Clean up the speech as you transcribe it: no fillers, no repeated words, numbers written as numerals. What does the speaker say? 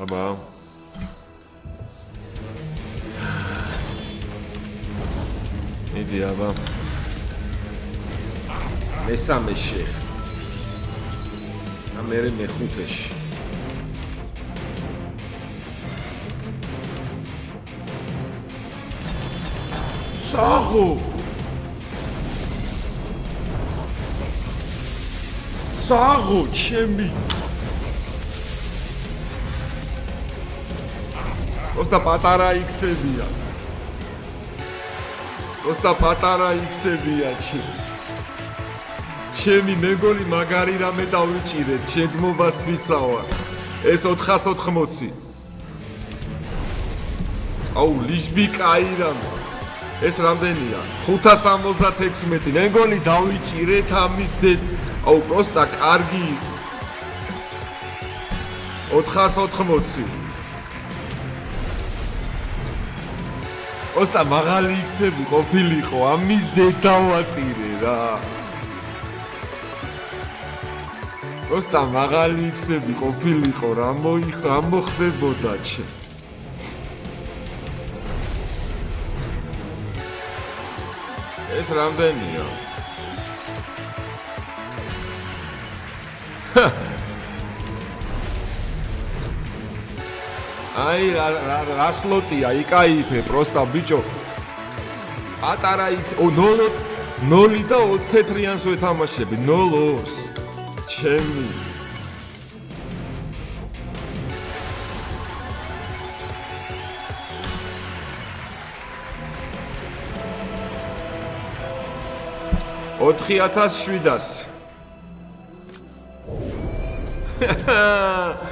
აბა მიდი აბა მესამეში და მე მეხუთეში საღო ჩემი ოსტა პატარა იქსებია ჩემი მეგონი მაგარი რამე დავიჭირეთ შეძმობას ვიცავარ ეს 480 აუ ლიჟბი კაი რამე ეს რამდენია 576 მეგონი დავიჭირეთ ამის აუ პროსტა კარგი 480 ოსტა მაღალი იქსები ყოფილიყო ამის დავაწირე რა ოსტა მაღალი იქსები ყოფილიყო რა მოხდებოდა ჩემ ეს რამდენია აი რა სლოტია იკაიფე პროსტა ბიჭო პატარა იქ 0 და 4 თეთრიანს ვეთამაშები 0-2 ჩემი $4,700